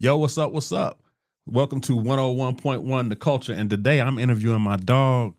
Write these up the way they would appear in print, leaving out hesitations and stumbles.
Yo, what's up? What's up? Welcome to 101.1 The Culture. And today I'm interviewing my dog,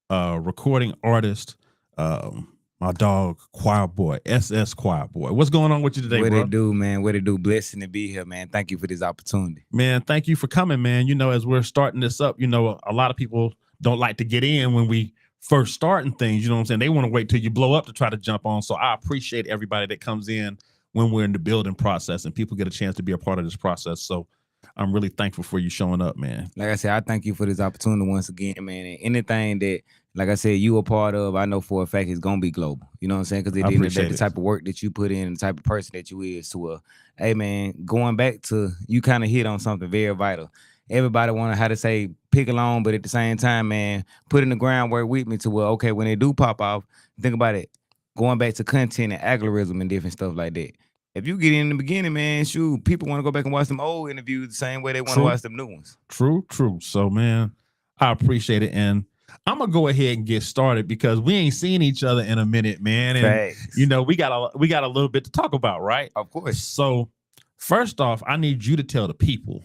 recording artist, my dog, Choir Boy, SS Choir Boy. What's going on with you today, What bro? it do, man? What it do? Blessing to be here, man. Thank you for this opportunity. Man, thank you for coming, man. As we're starting this up, a lot of people don't like to get in when we first starting things. You know what I'm saying? They want to wait till you blow up to try to jump on. So I appreciate everybody that comes in when we're in the building process and people get a chance to be a part of this process. So I'm really thankful for you showing up, man. Like I said, I thank you for this opportunity once again, man. And anything that, like I said, you a part of, I know for a fact it's gonna be global. You know what I'm saying? Because at I the end of the day, appreciate the it. type of work that you put in, the type of person that you is to hey man, going back to you kind of hit on something very vital. Everybody want to how to say pick along, but at the same time, man, put in the groundwork with me to okay, when they do pop off, think about it. Going back to content and algorithm and different stuff like that. If you get in the beginning, man, shoot, people want to go back and watch them old interviews the same way they want to True, watch them new ones. true. So, man, I appreciate it. And I'm gonna go ahead and get started because we ain't seen each other in a minute, man. And Facts. we got a little bit to talk about, right? Of course. So, first off, I need you to tell the people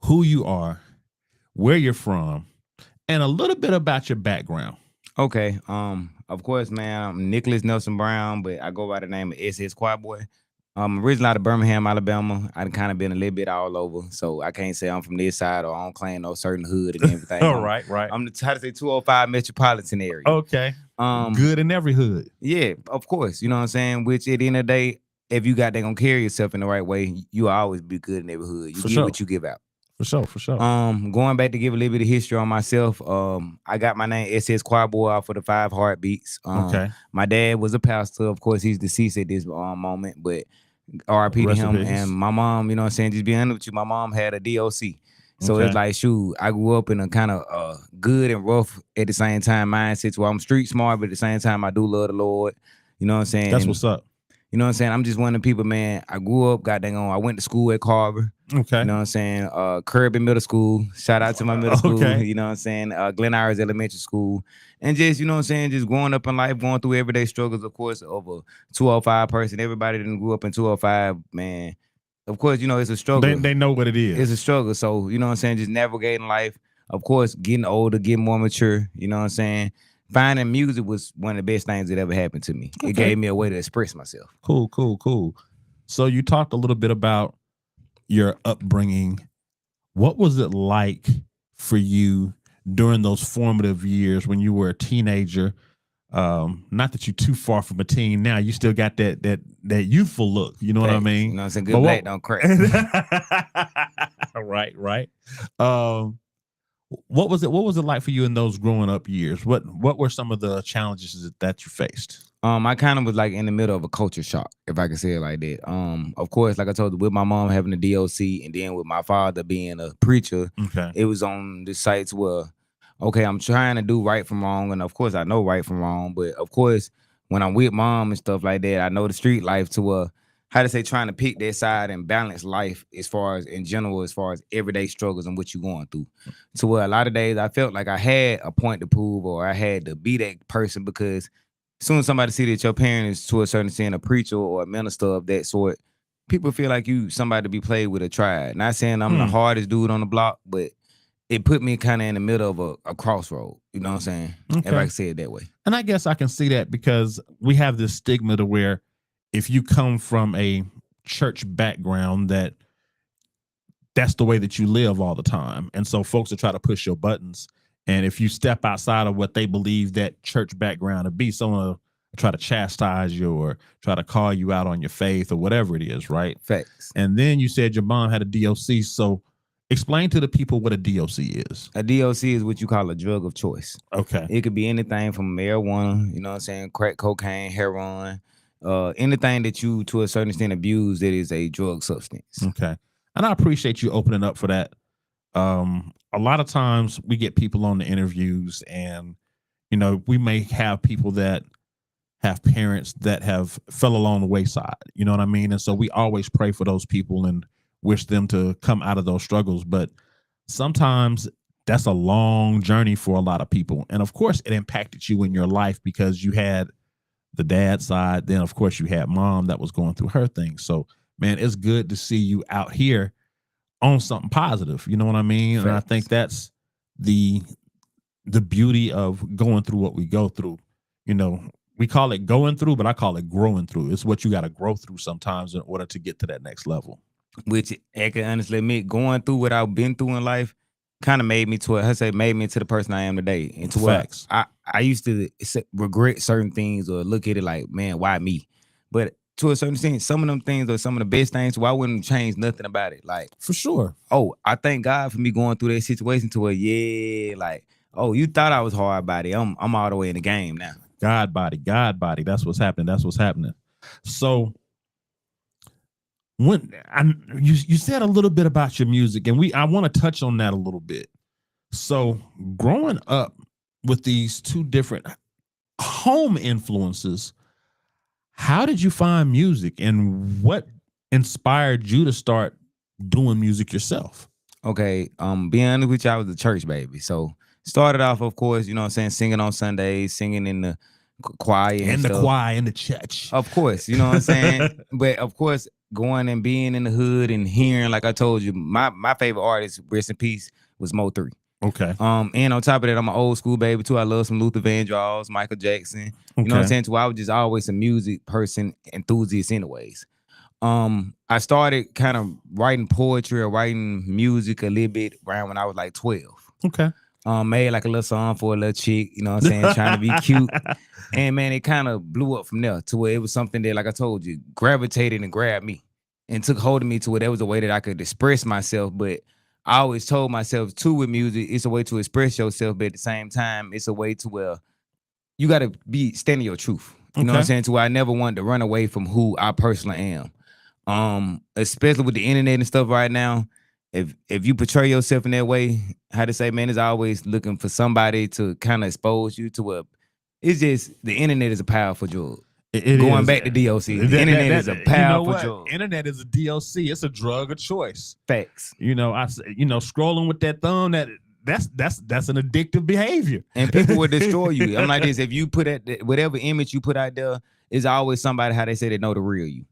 who you are, where you're from, and a little bit about your background. Okay. Of course, man, I'm Nicholas Nelson Brown, but I go by the name of SSCHOIRBOY. Originally out of Birmingham, Alabama. I've kind of been a little bit all over, so I can't say I'm from this side or I don't claim no certain hood and everything. All right, right. I'm the how to say 205 metropolitan area. Okay. Good in every hood. Yeah, of course. You know what I'm saying? Which at the end of the day, if you got they gonna carry yourself in the right way, you will always be good in every hood. You For get sure. what you give out. For sure. Going back to give a little bit of history on myself. I got my name SS Choirboy off of the 5 Heartbeats. Okay. My dad was a pastor. Of course, he's deceased at this moment, but RIP to Rest in him. peace. And my mom, you know what I'm saying, just being honest with you, my mom had a DOC. So Okay. it's like, shoot, I grew up in a kind of good and rough at the same time mindset where I'm street smart, but at the same time, I do love the Lord. You know what I'm saying? That's And, what's up. you know what I'm saying? I'm just one of the people, man. I grew up, I went to school at Carver. Okay. You know what I'm saying? Kirby Middle School. Shout out to my middle school. Okay. You know what I'm saying? Glen Iris Elementary School. And just, you know what I'm saying? Just growing up in life, going through everyday struggles, of course, of a 205 person. Everybody that grew up in 205, man. Of course, you know, it's a struggle. They know what it is. It's a struggle. So, you know what I'm saying? Just navigating life. Of course, getting older, getting more mature. You know what I'm saying? Finding music was one of the best things that ever happened to me. Okay. It gave me a way to express myself. Cool. So you talked a little bit about your upbringing. What was it like for you during those formative years when you were a teenager? Not that you're too far from a teen now. You still got that youthful look. You know what I mean? You know what I'm saying? Good black don't crack. Right. What was it like for you in those growing up years? What were some of the challenges that you faced? I kind of was like in the middle of a culture shock, if I can say it like that. Of course, like I told you, with my mom having a DOC and then with my father being a preacher, Okay. it was on the sites where, okay, I'm trying to do right from wrong, and of course I know right from wrong, but of course when I'm with mom and stuff like that, I know the street life to how to say trying to pick that side and balance life as far as in general, as far as everyday struggles and what you're going through. To where a lot of days I felt like I had a point to prove or I had to be that person because as soon as somebody see that your parent is to a certain extent a preacher or a minister of that sort, people feel like you somebody to be played with or tried. Not saying I'm the hardest dude on the block, but it put me kind of in the middle of a crossroad. You know what I'm saying? Okay. If I can say it that way. And I guess I can see that because we have this stigma to where if you come from a church background that's the way that you live all the time. And so folks will try to push your buttons. And if you step outside of what they believe that church background to be, someone will try to chastise you or try to call you out on your faith or whatever it is, right? Facts. And then you said your mom had a DOC. So explain to the people what a DOC is. A DOC is what you call a drug of choice. Okay. It could be anything from marijuana, you know what I'm saying, crack cocaine, heroin, anything that you to a certain extent abuse that is a drug substance. Okay. And I appreciate you opening up for that. A lot of times we get people on the interviews and, we may have people that have parents that have fell along the wayside, you know what I mean? And so we always pray for those people and wish them to come out of those struggles. But sometimes that's a long journey for a lot of people. And of course it impacted you in your life because you had the dad side. Then of course you had mom that was going through her thing. So man, it's good to see you out here on something positive. You know what I mean? And I think Facts. that's the beauty of going through what we go through. You know, we call it going through, but I call it growing through. It's what you got to grow through sometimes in order to get to that next level. Which I can honestly admit, going through what I've been through in life kind of made me to I say made me into the person I am today. And to what Facts. I used to regret certain things or look at it like, man, why me? But to a certain extent, some of them things are some of the best things. Why wouldn't change nothing about it? Like, For sure. oh, I thank God for me going through that situation to where, yeah, like, oh, you thought I was hard body. I'm all the way in the game now. God body. That's what's happening. That's what's happening. So when you said a little bit about your music, and I want to touch on that a little bit. So growing up with these two different home influences, how did you find music, and what inspired you to start doing music yourself? Okay, being honest with you, I was a church baby. So started off, of course, you know what I'm saying, singing on Sundays, singing in the choir and In the stuff. choir, in the church. Of course, you know what I'm saying? But of course, going and being in the hood and hearing, like I told you, my favorite artist, rest in peace, was Mo3. Okay. And on top of that, I'm an old school baby too. I love some Luther Vandross, Michael Jackson. You know what I'm Okay. saying? So I was just always a music person, enthusiast anyways. I started kind of writing poetry or writing music a little bit around when I was like 12. Okay. Made like a little song for a little chick, you know what I'm saying, trying to be cute. And man, it kind of blew up from there to where it was something that, like I told you, gravitated and grabbed me and took hold of me to where there was a way that I could express myself. But I always told myself too with music, it's a way to express yourself, but at the same time, it's a way to where you got to be standing your truth. You know what I'm Okay. saying? To where I never wanted to run away from who I personally am. Especially with the internet and stuff right now. If you portray yourself in that way, how to say, man, is always looking for somebody to kind of expose you to it's just the internet is a powerful drug. It Going is. back to DOC, the internet is a you know powerful what? drug. Internet is a DOC. It's a drug of choice. Facts. You know, scrolling with that thumb, that's an addictive behavior. And people will destroy you. I'm like this. If you put whatever image you put out there, is always somebody how they say they know the real you.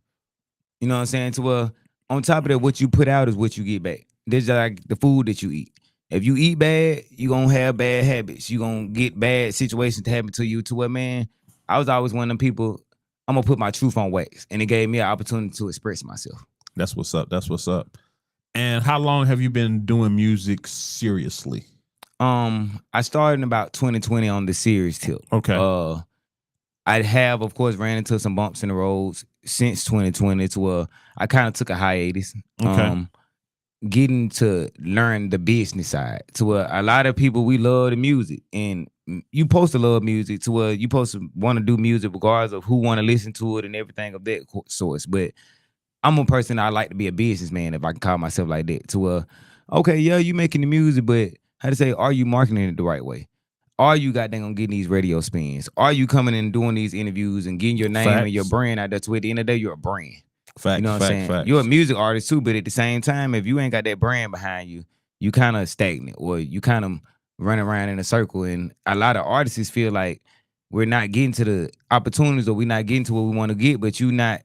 You know what I'm saying? To on top of that, what you put out is what you get back. This is like the food that you eat. If you eat bad, you're gonna have bad habits. You're gonna get bad situations to happen to you. To where, man, I was always one of them people, I'm gonna put my truth on wax. And it gave me an opportunity to express myself. That's what's up. That's what's up. And how long have you been doing music seriously? I started in about 2020 on the serious tip. Okay. I have, of course, ran into some bumps in the roads since 2020 to where I kind of took a hiatus. Okay. Getting to learn the business side to where a lot of people, we love the music, and you supposed to love music to where you supposed to want to do music regardless of who want to listen to it and everything of that source. But I'm a person, I like to be a businessman, if I can call myself like that, to where, okay, yeah, you making the music, but how to say, are you marketing it the right way? Are you goddamn gonna get these radio spins? Are you coming and doing these interviews and getting your name and your brand out there to at the end of the day, you're a brand. Facts, you know what I'm saying? Facts. You're a music artist too, but at the same time, if you ain't got that brand behind you, you kind of stagnant or you kind of running around in a circle. And a lot of artists feel like we're not getting to the opportunities or we're not getting to what we want to get, but you not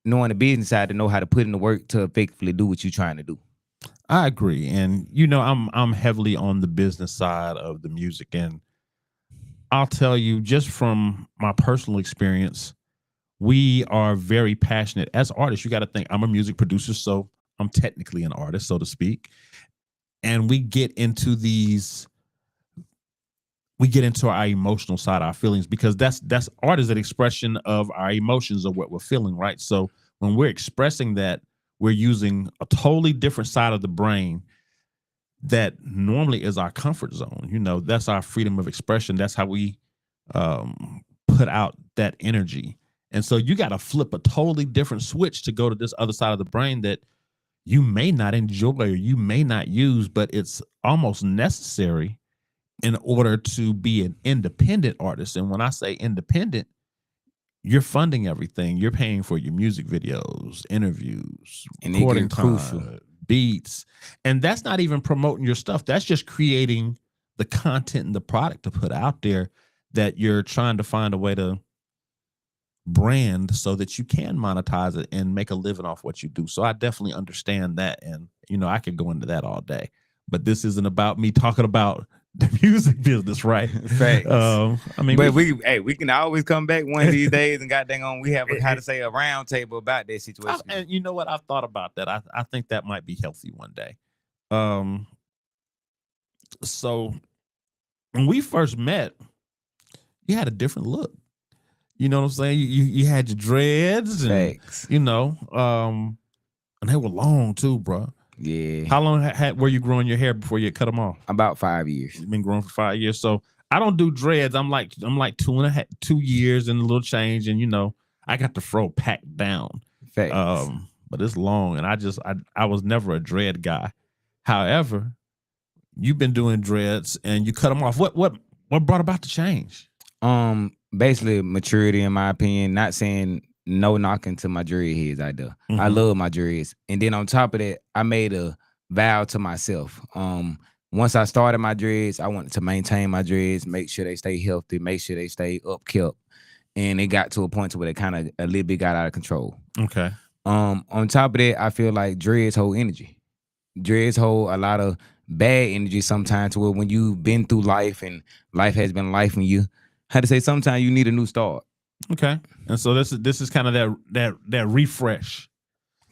knowing the business side to know how to put in the work to effectively do what you're trying to do. I agree. And I'm heavily on the business side of the music. And I'll tell you, just from my personal experience, we are very passionate as artists. You got to think I'm a music producer, so I'm technically an artist, so to speak. And we get into our emotional side, our feelings, because that's art is an expression of our emotions of what we're feeling, right? So when we're expressing that, we're using a totally different side of the brain that normally is our comfort zone. You know, that's our freedom of expression. That's how we put out that energy. And so you got to flip a totally different switch to go to this other side of the brain that you may not enjoy or you may not use, but it's almost necessary in order to be an independent artist. And when I say independent, you're funding everything. You're paying for your music videos, interviews, And recording crucial. beats. And that's not even promoting your stuff. That's just creating the content and the product to put out there that you're trying to find a way to brand so that you can monetize it and make a living off what you do. So I definitely understand that. And, I could go into that all day, but this isn't about me talking about the music business, right? Facts. I mean, but we can always come back one of these days and goddamn on we have a round table about that situation. And you know what? I've thought about that. I think that might be healthy one day. So when we first met, you had a different look. You know what I'm saying? You had your dreads, and Facts. and they were long too, bro. Yeah. How long were you growing your hair before you cut them off? About 5 years. You've been growing for 5 years. So I don't do dreads. I'm like 2 years and a little change, and I got the fro packed down. Facts. But it's long, and I was never a dread guy. However, you've been doing dreads and you cut them off. What brought about the change? Basically maturity, in my opinion. Not saying no knocking to my dread heads out there. Mm-hmm. I love my dreads. And then on top of that, I made a vow to myself. Once I started my dreads, I wanted to maintain my dreads, make sure they stay healthy, make sure they stay upkept. And it got to a point to where they kind of a little bit got out of control. Okay. On top of that, I feel like dreads hold energy. Dreads hold a lot of bad energy sometimes, to where when you've been through life and life has been life on you, how to say, sometimes you need a new start. Okay. And so this is kind of that refresh.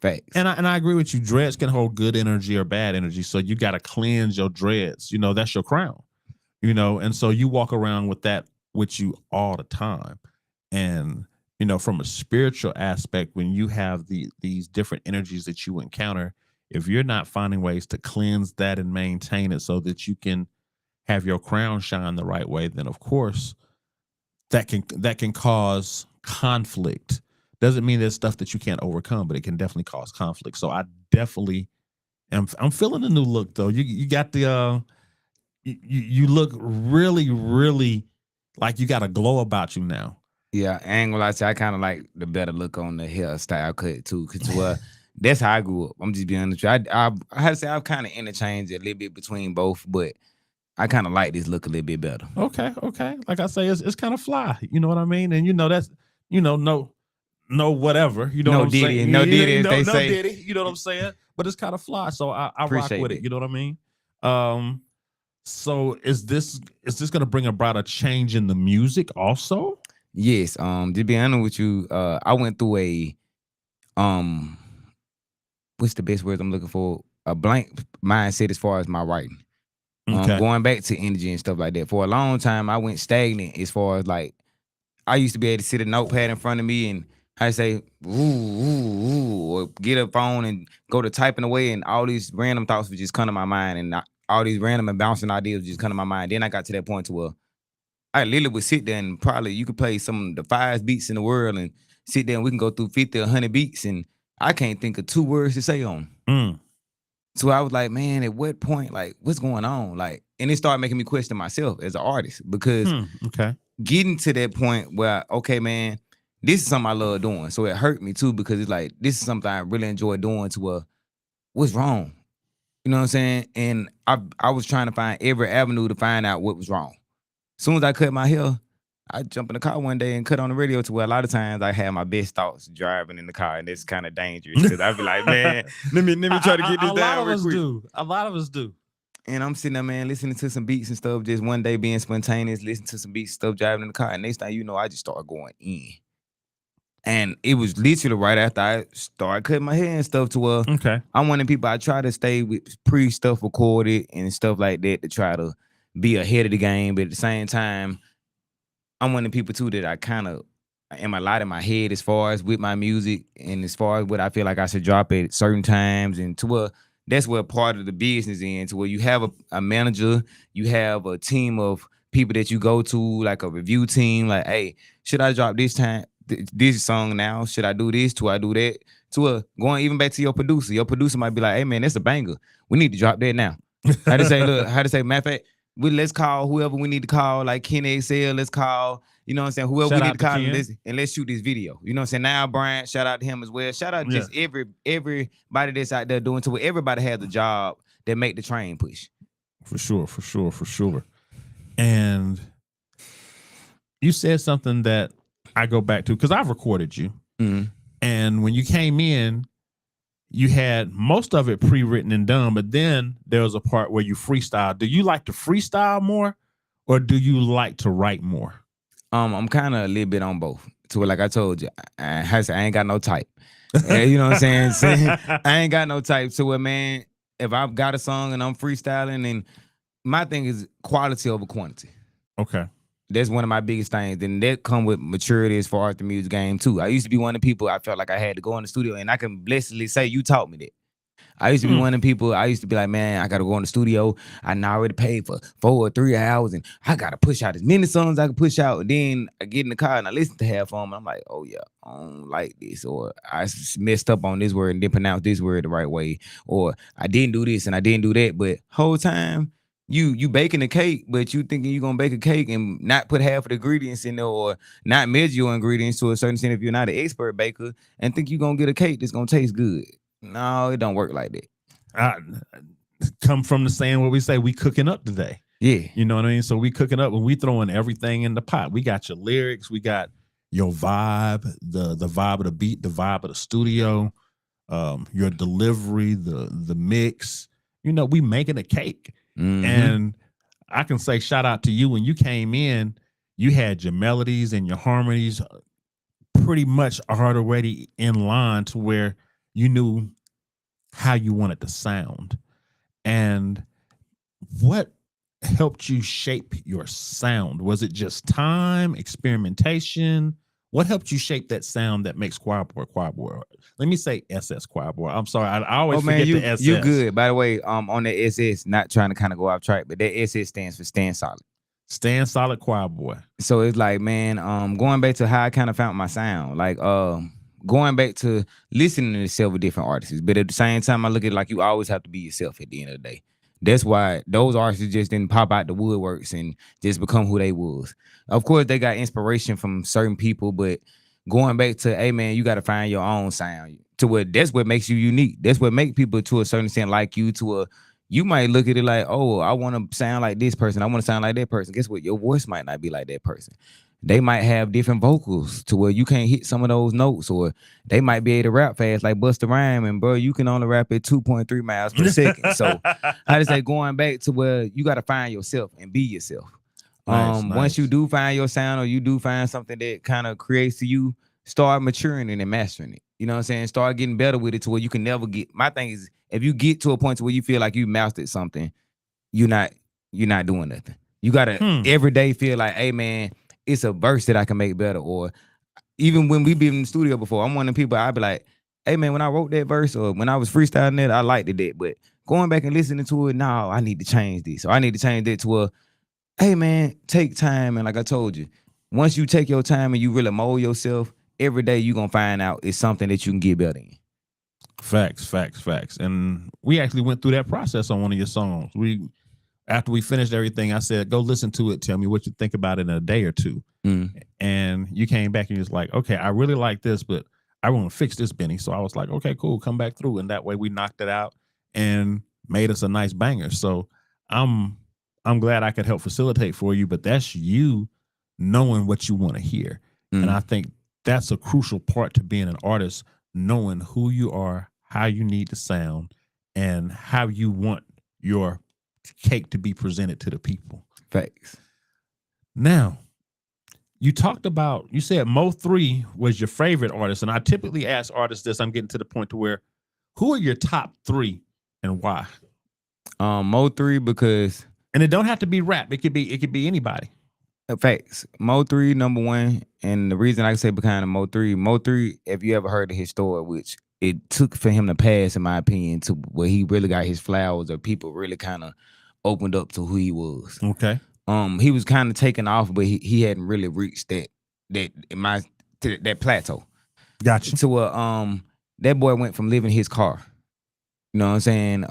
Facts. And I agree with you. Dreads can hold good energy or bad energy. So you got to cleanse your dreads. That's your crown. And so you walk around with that with you all the time. And from a spiritual aspect, when you have these different energies that you encounter, if you're not finding ways to cleanse that and maintain it so that you can have your crown shine the right way, then of course that can cause conflict. Doesn't mean there's stuff that you can't overcome, but it can definitely cause conflict. So I definitely I'm feeling the new look though. You got the you look really, really like you got a glow about you now. Yeah, I ain't gonna lie to you, I kind of like the better look on the hairstyle cut too, because that's how I grew up. I'm just being honest with you. I had to say I've kind of interchanged a little bit between both, but I kind of like this look a little bit better. Okay. Like I say, it's kind of fly. You know what I mean? And that's no whatever. You know no what I'm diddy, saying? No diddy, no say. Diddy. You know what I'm saying? But it's kind of fly, so I rock with it. You know what I mean? So is this gonna bring about a change in the music also? Yes. To be honest with you, I went through a what's the best words I'm looking for? A blank mindset as far as my writing. Okay. Going back to energy and stuff like that. For a long time, I went stagnant as far as like, I used to be able to sit a notepad in front of me and I say, ooh, or get a phone and go to typing away, and all these random thoughts would just come to my mind, and all these random and bouncing ideas would just come to my mind. Then I got to that point to where I literally would sit there and probably you could play some of the fast beats in the world and sit there and we can go through 50 or 100 beats and I can't think of 2 words to say on. So I was like, man, at what point, like, what's going on? Like, and it started making me question myself as an artist, because getting to that point where, okay, man, this is something I love doing. So it hurt me too, because it's like, this is something I really enjoy doing, to where, what's wrong? You know what I'm saying? And I was trying to find every avenue to find out what was wrong. As soon as I cut my hair, I jump in the car one day and cut on the radio, to where a lot of times I have my best thoughts driving in the car, and it's kind of dangerous, because I'd be like, man, let me try to get this down real quick. A lot of us do. And I'm sitting there, man, listening to some beats and stuff, just one day being spontaneous, listening to some beats and stuff, driving in the car. And next thing you know, I just started going in. And it was literally right after I started cutting my hair and stuff, to where I'm one of the people, I try to stay with pre-stuff recorded and stuff like that to try to be ahead of the game. But at the same time, I'm one of the people too that I kind of am a lot in my head as far as with my music and as far as what I feel like I should drop at certain times, and to where that's where part of the business is, to where you have a manager, you have a team of people that you go to, like a review team, like, hey, should I drop this time, this song now? Should I do this? Do I do that? To going even back to your producer might be like, hey man, that's a banger. We need to drop that now. How to say, matter of fact, let's call whoever we need to call, like Kenny XL, let's call, you know what I'm saying, whoever we need to call, and let's shoot this video. You know what I'm saying? Now, Brian, shout out to him as well. Shout out just everybody that's out there doing, to where everybody has a job that make the train push. For sure. And you said something that I go back to, because I've recorded you, Mhm. and when you came in, you had most of it pre-written and done, but then there was a part where you freestyle. Do you like to freestyle more, or do you like to write more? I'm kind of a little bit on both. To where, like I told you, I ain't got no type. You know what I'm saying? I ain't got no type. So where, man, if I've got a song and I'm freestyling, and my thing is quality over quantity. Okay. That's one of my biggest things. And that come with maturity as far as the music game too. I used to be one of the people I felt like I had to go in the studio, and I can blessedly say you taught me that. I used to be one of the people, I used to be like, man, I gotta go in the studio. I now already paid for 4 or 3 hours, and I gotta push out as many songs I can push out. And then I get in the car and I listen to half of them. And I'm like, oh yeah, I don't like this. Or I messed up on this word and didn't pronounce this word the right way. Or I didn't do this and I didn't do that. But whole time you baking a cake, but you thinking you're gonna bake a cake and not put half of the ingredients in there, or not measure your ingredients to a certain extent if you're not an expert baker, and think you're gonna get a cake that's gonna taste good. No, it don't work like that. I come from the saying where we say we cooking up today. Yeah. You know what I mean? So we cooking up and we throwing everything in the pot. We got your lyrics, we got your vibe, the vibe of the beat, the vibe of the studio, your delivery, the mix. You know, we making a cake. And I can say shout out to you. When you came in, you had your melodies and your harmonies pretty much already in line to where you knew how you wanted to sound. And what helped you shape your sound? Was it just time, experimentation? What helped you shape that sound that makes Choirboy? Let me say SS Choirboy. I'm sorry, I always forget the SS. You good. By the way, on the SS, not trying to kind of go off track, but that SS stands for Stand Solid. Stand Solid Choirboy. So it's like, man, going back to how I kind of found my sound, like going back to listening to several different artists, but at the same time, I look at it like you always have to be yourself at the end of the day. That's why those artists just didn't pop out the woodworks and just become who they was. Of course, they got inspiration from certain people, but going back to, hey man, you got to find your own sound. To what that's what makes you unique. That's what makes people to a certain extent like you. You might look at it like, oh, I want to sound like this person. I want to sound like that person. Guess what? Your voice might not be like that person. They might have different vocals to where you can't hit some of those notes, or they might be able to rap fast like Busta Rhymes, and bro, you can only rap at 2.3 miles per second. So I just say going back to where you got to find yourself and be yourself. Nice. Once you do find your sound, or you do find something that kind of creates to you, start maturing it and mastering it. You know what I'm saying? Start getting better with it to where you can never get. My thing is, if you get to a point to where you feel like you mastered something, you're not doing nothing. You gotta every day feel like, hey man, it's a verse that I can make better. Or even when we been in the studio before, I'm one of the people, I'd be like, hey man, when I wrote that verse or when I was freestyling it, I liked it. But going back and listening to it, now I need to change this. So I need to change that to a, hey man, take time. And like I told you, once you take your time and you really mold yourself, every day you're gonna find out it's something that you can get better in. Facts. And we actually went through that process on one of your songs. After we finished everything, I said, go listen to it. Tell me what you think about it in a day or two. And you came back and you was like, okay, I really like this, but I want to fix this, Benny. So I was like, okay, cool. Come back through. And that way we knocked it out and made us a nice banger. So I'm glad I could help facilitate for you, but that's you knowing what you want to hear. And I think that's a crucial part to being an artist, knowing who you are, how you need to sound, and how you want your cake to be presented to the people. Facts. Now, you said Mo3 was your favorite artist, and I typically ask artists this. I'm getting to the point to where, who are your top 3 and why? Mo3 because, and it don't have to be rap. It could be anybody. Facts. Mo3 number 1, and the reason I say behind Mo3, if you ever heard of his story, which it took for him to pass, in my opinion, to where he really got his flowers, or people really kind of opened up to who he was. Okay. He was kind of taken off, but he hadn't really reached that plateau. Gotcha. So that boy went from living his car, you know what I'm saying?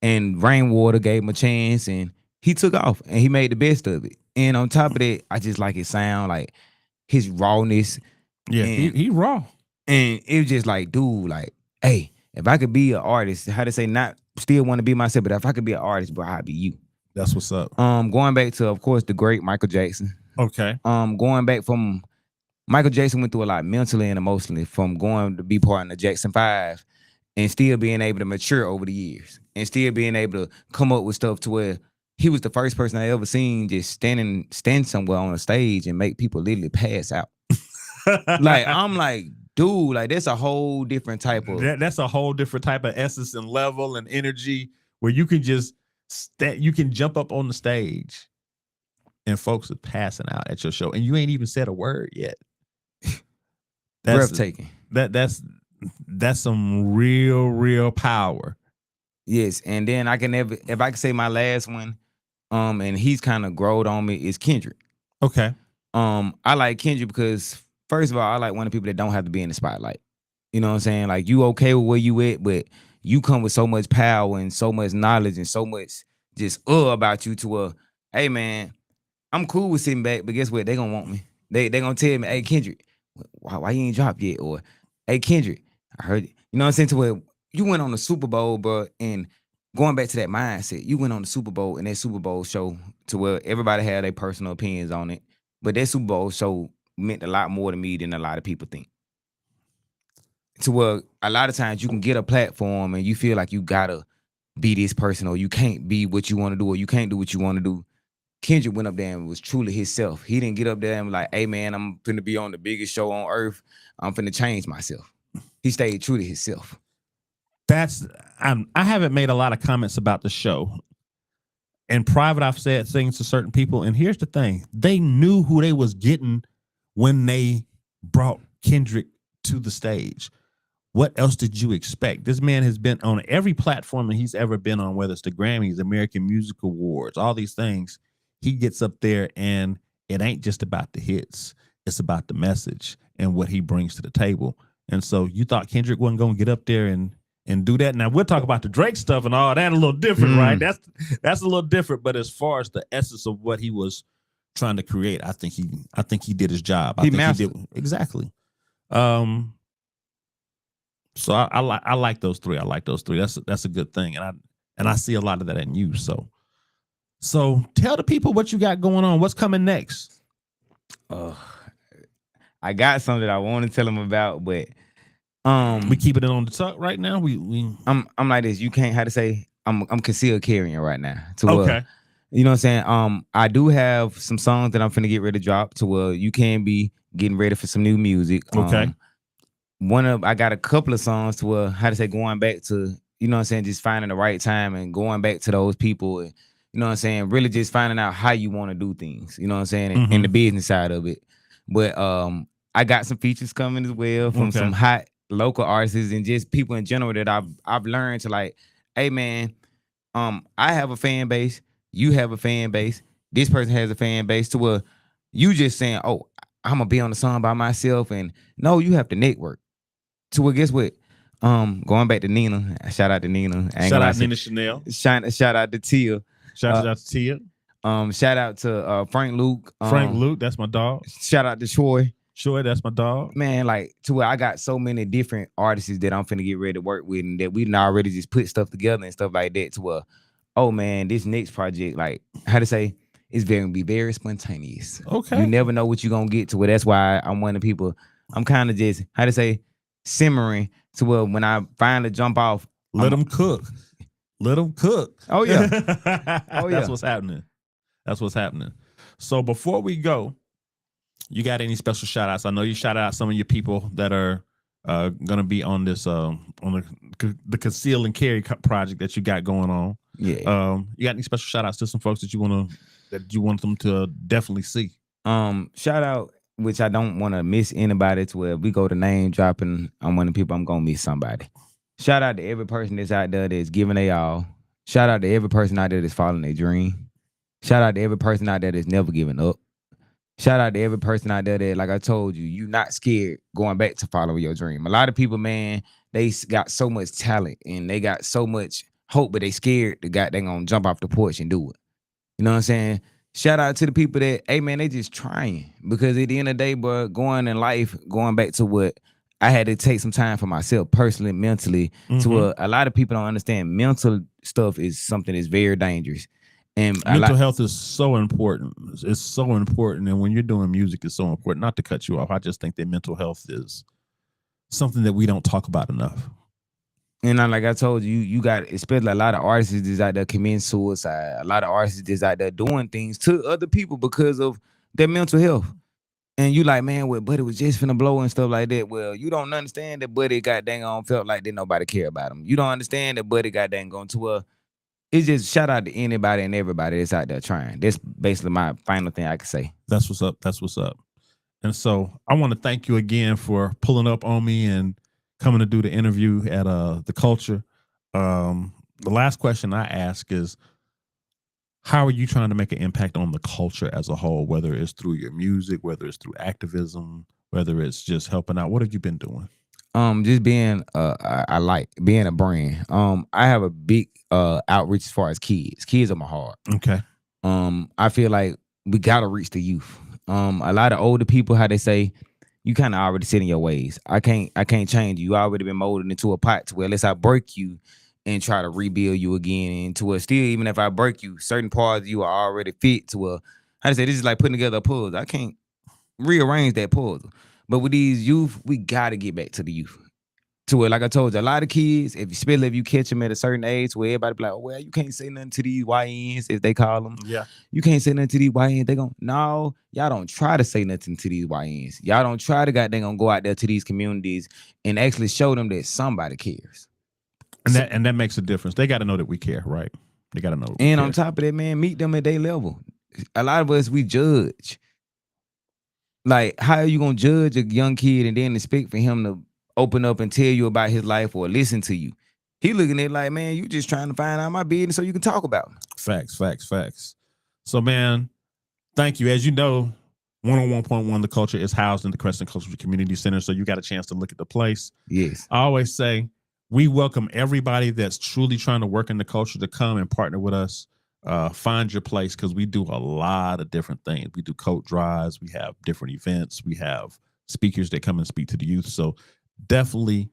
And rainwater gave him a chance, and he took off and he made the best of it. And on top of that, I just like his sound, like his rawness. Yeah, he raw. And it was just like, dude, like, hey, if I could be an artist, how to say, not still want to be myself, but if I could be an artist, bro, I'd be you. That's what's up. Going back to, of course, the great Michael Jackson. Okay. Going back from Michael Jackson went through a lot mentally and emotionally from going to be part of the Jackson 5 and still being able to mature over the years and still being able to come up with stuff to where he was the first person I ever seen just stand somewhere on a stage and make people literally pass out. Like, I'm like, dude, like that's a whole different type of that's a whole different type of essence and level and energy where you can just you can jump up on the stage and folks are passing out at your show and you ain't even said a word yet. That's breathtaking. That's some real power. Yes, and then I can never, if I can say my last one, and he's kind of growed on me, is Kendrick. Okay. I like Kendrick because first of all, I like one of the people that don't have to be in the spotlight. You know what I'm saying? Like you okay with where you at, but you come with so much power and so much knowledge and so much just about you to hey man, I'm cool with sitting back, but guess what? They gonna want me. They gonna tell me, hey Kendrick, why you ain't dropped yet? Or hey Kendrick, I heard it. You know what I'm saying? To where you went on the Super Bowl, bro, and going back to that mindset, you went on the Super Bowl and that Super Bowl show to where everybody had their personal opinions on it. But that Super Bowl show meant a lot more to me than a lot of people think. To where a lot of times you can get a platform and you feel like you gotta be this person or you can't be what you want to do or you can't do what you want to do. Kendrick went up there and was truly himself. He didn't get up there and be like, hey man, I'm finna be on the biggest show on earth. I'm finna change myself. He stayed true to himself. I haven't made a lot of comments about the show. In private, I've said things to certain people, and here's the thing. They knew who they was getting when they brought Kendrick to the stage. What else did you expect? This man has been on every platform that he's ever been on, whether it's the Grammys, American Music Awards, all these things. He gets up there, and it ain't just about the hits. It's about the message and what he brings to the table. And so you thought Kendrick wasn't going to get up there and do that. Now we'll talk about the Drake stuff and all that a little different, right? That's a little different. But as far as the essence of what he was trying to create, I think he did his job. I think he did exactly. So I like those three. I like those three. That's a good thing, and I see a lot of that in you. So tell the people what you got going on. What's coming next? I got something that I want to tell them about, but we keeping it on the tuck right now. I'm like this. You can't how to say I'm concealed carrying right now. Okay. You know what I'm saying? I do have some songs that I'm finna get ready to drop to where you can be getting ready for some new music. Okay. I got a couple of songs to where how to say going back to, you know what I'm saying, just finding the right time and going back to those people and you know what I'm saying, really just finding out how you want to do things, you know what I'm saying, in the business side of it. But I got some features coming as well from some hot local artists and just people in general that I've learned to like, hey man, I have a fan base, you have a fan base, this person has a fan base to where you just saying, oh, I'm gonna be on the song by myself, and no, you have to network. To where guess what? Going back to Nina, shout out to Nina. Shout out to Nina Chanel. Shout out to Tia. Shout out to Tia. Shout out to Frank Luke. Frank Luke, that's my dog. Shout out to Troy. Troy, that's my dog. Man, like to where I got so many different artists that I'm finna get ready to work with, and that we already just put stuff together and stuff like that. To where, oh man, this next project, like how to say, it's gonna be very spontaneous. Okay. You never know what you're gonna get to where. That's why I'm one of the people. I'm kind of just how to say simmering to where when I finally jump off, let them cook. Let them cook. Oh yeah. Oh yeah. That's what's happening. That's what's happening. So before we go, you got any special shout outs? I know you shout out some of your people that are gonna be on this on the conceal and carry project that you got going on. Yeah. You got any special shout outs to some folks that you want them to definitely see? Shout out, which I don't want to miss anybody to where we go to name dropping. I'm one of the people I'm gonna miss somebody. Shout out to every person that's out there that's giving they all. Shout out to every person out there that's following their dream. Shout out to every person out there that's never giving up. Shout out to every person out there that, like I told you, you not scared going back to follow your dream. A lot of people, man, they got so much talent and they got so much hope, but they scared they gonna jump off the porch and do it. You know what I'm saying? Shout out to the people that, hey man, they just trying. Because at the end of the day, bro, going in life, going back to what I had to take some time for myself personally, mentally, to a lot of people don't understand mental stuff is something that's very dangerous. And mental health is so important. It's so important. And when you're doing music, it's so important. Not to cut you off. I just think that mental health is something that we don't talk about enough. And like I told you, you got, especially a lot of artists that's out there committing suicide. A lot of artists that's out there doing things to other people because of their mental health. And you like, man, well, Buddy was just finna blow and stuff like that. Well, you don't understand that Buddy got dang on felt like that nobody care about him. You don't understand that Buddy got dang on to it's just shout out to anybody and everybody that's out there trying. That's basically my final thing I can say. That's what's up. That's what's up. And so I want to thank you again for pulling up on me and coming to do the interview at The Culture. The last question I ask is, how are you trying to make an impact on the culture as a whole, whether it's through your music, whether it's through activism, whether it's just helping out? What have you been doing? Just being I like being a brand. I have a big outreach as far as kids. Kids are my heart. Okay. I feel like we gotta reach the youth. A lot of older people, how they say, you kind of already set in your ways. I can't change you. You already been molded into a pot to where unless I break you and try to rebuild you again into a still, even if I break you, certain parts of you are already fit to a, how to say, this is like putting together a puzzle. I can't rearrange that puzzle. But with these youth, we gotta get back to the youth. To where, like I told you, a lot of kids, if you catch them at a certain age where everybody be like, oh, well, you can't say nothing to these YNs, if they call them. Yeah. You can't say nothing to these YNs. They gon' no, y'all don't try to say nothing to these YNs. Y'all don't try to goddamn go out there to these communities and actually show them that somebody cares. And that makes a difference. They got to know that we care, right? They got to know. And on top of that, man, meet them at their level. A lot of us, we judge. Like, how are you gonna judge a young kid and then expect for him to open up and tell you about his life or listen to you? He looking at it like, man, you just trying to find out my business so you can talk about it. Facts. So, man, thank you. As you know, 101.1 The Culture is housed in the Crescent Cultural Community Center, so you got a chance to look at the place. Yes. I always say we welcome everybody that's truly trying to work in the culture to come and partner with us. Find your place, because we do a lot of different things. We do coat drives, we have different events, we have speakers that come and speak to the youth. So definitely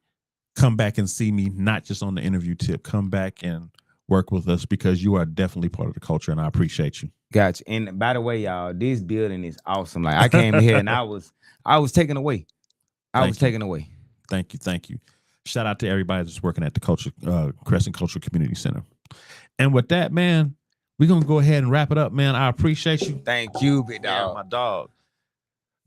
come back and see me, not just on the interview tip. Come back and work with us, because you are definitely part of the culture, and I appreciate you. Gotcha. And by the way, y'all, this building is awesome. Like, I came here and I was taken away. I was taken away. Thank you. Shout out to everybody that's working at the Culture Crescent Cultural Community Center. And with that, man, we're going to go ahead and wrap it up, man. I appreciate you. Thank you, big dog. Yeah, my dog.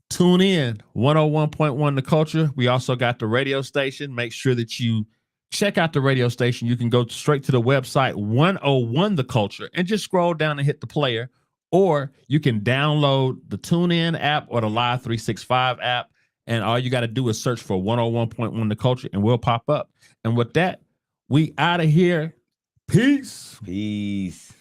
Tune in, 101.1 The Culture. We also got the radio station. Make sure that you check out the radio station. You can go straight to the website, 101 The Culture, and just scroll down and hit the player. Or you can download the TuneIn app or the Live 365 app. And all you got to do is search for 101.1 The Culture, and we'll pop up. And with that, we out of here. Peace. Peace.